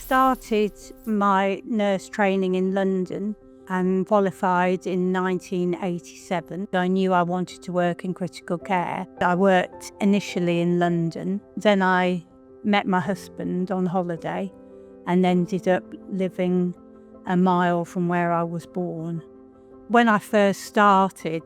started my nurse training in London and qualified in 1987. I knew I wanted to work in critical care. I worked initially in London. Then I met my husband on holiday and ended up living a mile from where I was born. When I first started,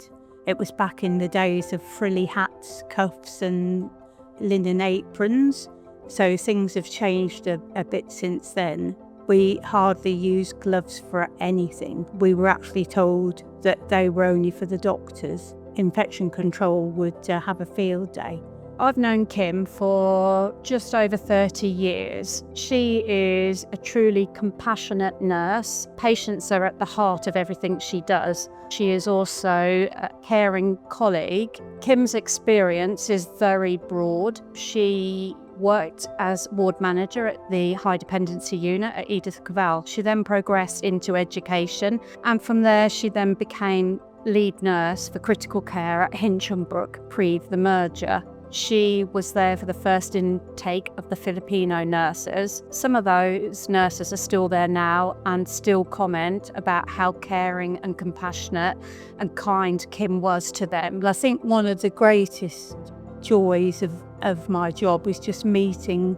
it was back in the days of frilly hats, cuffs and linen aprons. So things have changed a bit since then. We hardly used gloves for anything. We were actually told that they were only for the doctors. Infection control would have a field day. I've known Kim for just over 30 years. She is a truly compassionate nurse. Patients are at the heart of everything she does. She is also a caring colleague. Kim's experience is very broad. She worked as ward manager at the high dependency unit at Edith Cavell. She then progressed into education, and from there she then became lead nurse for critical care at Hinchinbrook pre the merger. She was there for the first intake of the Filipino nurses. Some of those nurses are still there now and still comment about how caring and compassionate and kind Kim was to them. I think one of the greatest joys of my job was just meeting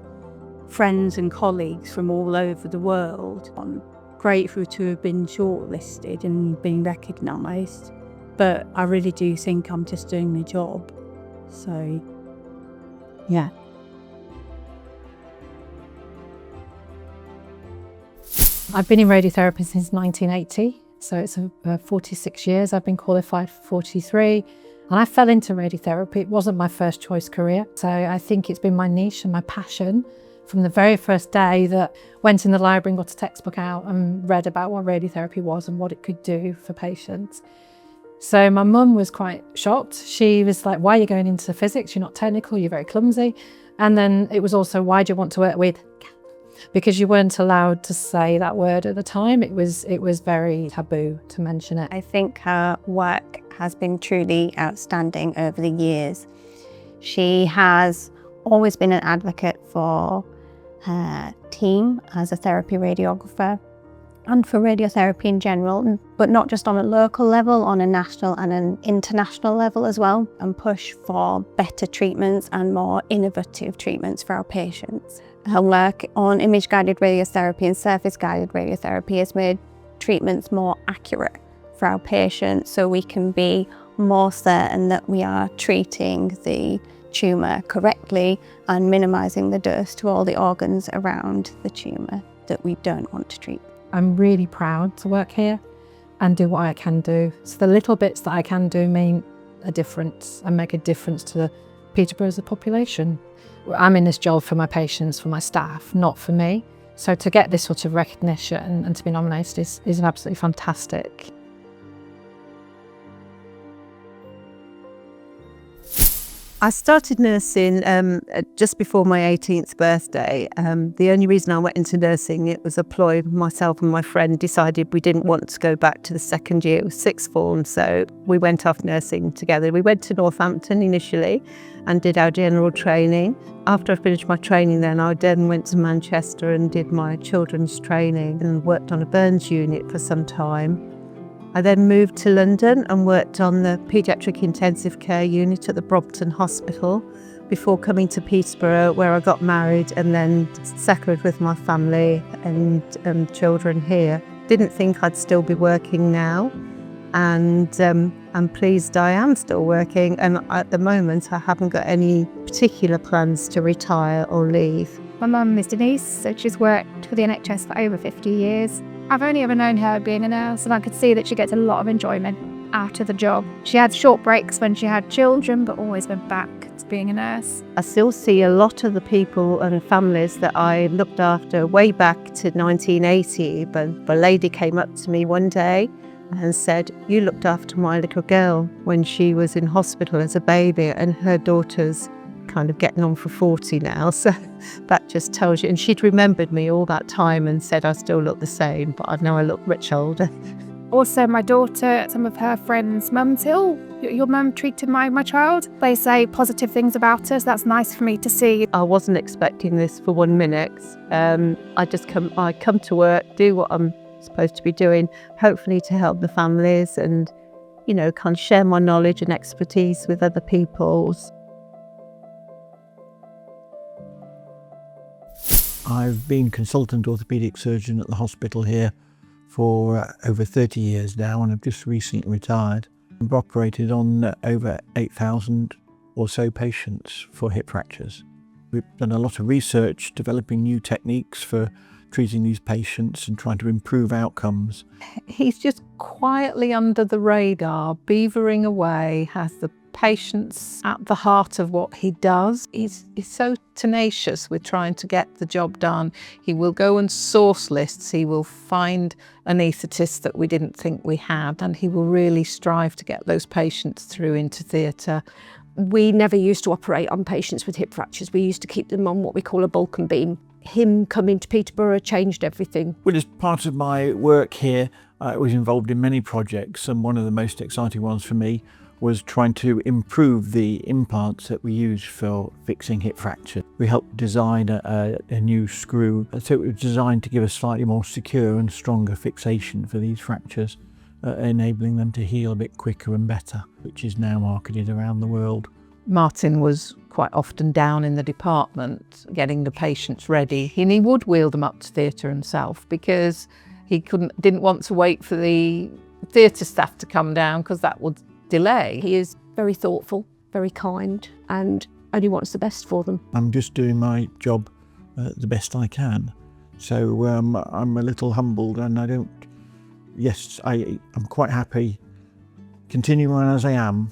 friends and colleagues from all over the world. I'm grateful to have been shortlisted and been recognised, but I really do think I'm just doing the job. So, yeah. I've been in radiotherapy since 1980, so it's 46 years. I've been qualified for 43, and I fell into radiotherapy. It wasn't my first choice career, so I think it's been my niche and my passion from the very first day that went in the library and got a textbook out and read about what radiotherapy was and what it could do for patients. So my mum was quite shocked. She was like, why are you going into physics? You're not technical, you're very clumsy. And then it was also, why do you want to work with? Because you weren't allowed to say that word at the time. It was very taboo to mention it. I think her work has been truly outstanding over the years. She has always been an advocate for her team as a therapy radiographer and for radiotherapy in general, but not just on a local level, on a national and an international level as well, and push for better treatments and more innovative treatments for our patients. Her work on image-guided radiotherapy and surface-guided radiotherapy has made treatments more accurate for our patients, so we can be more certain that we are treating the tumour correctly and minimising the dose to all the organs around the tumour that we don't want to treat. I'm really proud to work here and do what I can do. So the little bits that I can do mean a difference and make a difference to Peterborough as a population. I'm in this job for my patients, for my staff, not for me. So to get this sort of recognition and to be nominated is absolutely fantastic. I started nursing just before my 18th birthday. The only reason I went into nursing, it was a ploy. Myself and my friend decided we didn't want to go back to the second year, it was sixth form, so we went off nursing together. We went to Northampton initially and did our general training. After I finished my training then, I then went to Manchester and did my children's training and worked on a burns unit for some time. I then moved to London and worked on the paediatric intensive care unit at the Brompton Hospital before coming to Peterborough, where I got married and then settled with my family and children here. Didn't think I'd still be working now, and I'm pleased I am still working, and at the moment I haven't got any particular plans to retire or leave. My mum is Denise, so she's worked for the NHS for over 50 years. I've only ever known her being a nurse, and I could see that she gets a lot of enjoyment out of the job. She had short breaks when she had children, but always went back to being a nurse. I still see a lot of the people and families that I looked after way back to 1980, but a lady came up to me one day and said, "You looked after my little girl when she was in hospital as a baby," and her daughter's kind of getting on for 40 now, so that just tells you. And she'd remembered me all that time and said I still look the same, but I know I look much older. Also, my daughter, some of her friends' mums ill, your mum treated my child. They say positive things about us. That's nice for me to see. I wasn't expecting this for 1 minute. I come to work, do what I'm supposed to be doing, hopefully to help the families and, kind of share my knowledge and expertise with other people. I've been consultant orthopaedic surgeon at the hospital here for over 30 years now, and I've just recently retired. I've operated on over 8,000 or so patients for hip fractures. We've done a lot of research developing new techniques for treating these patients and trying to improve outcomes. He's just quietly under the radar, beavering away, has the patients at the heart of what he does. He's so tenacious with trying to get the job done. He will go and source lists. He will find anaesthetists that we didn't think we had, and he will really strive to get those patients through into theatre. We never used to operate on patients with hip fractures. We used to keep them on what we call a bulk and beam. Him coming to Peterborough changed everything. Well, as part of my work here, I was involved in many projects, and one of the most exciting ones for me was trying to improve the implants that we use for fixing hip fracture. We helped design a new screw, so it was designed to give a slightly more secure and stronger fixation for these fractures, enabling them to heal a bit quicker and better, which is now marketed around the world. Martin was quite often down in the department getting the patients ready, and he would wheel them up to theatre himself because he didn't want to wait for the theatre staff to come down because that would delay. He is very thoughtful, very kind, and only wants the best for them. I'm just doing my job the best I can. So I'm a little humbled, and I'm quite happy continuing as I am,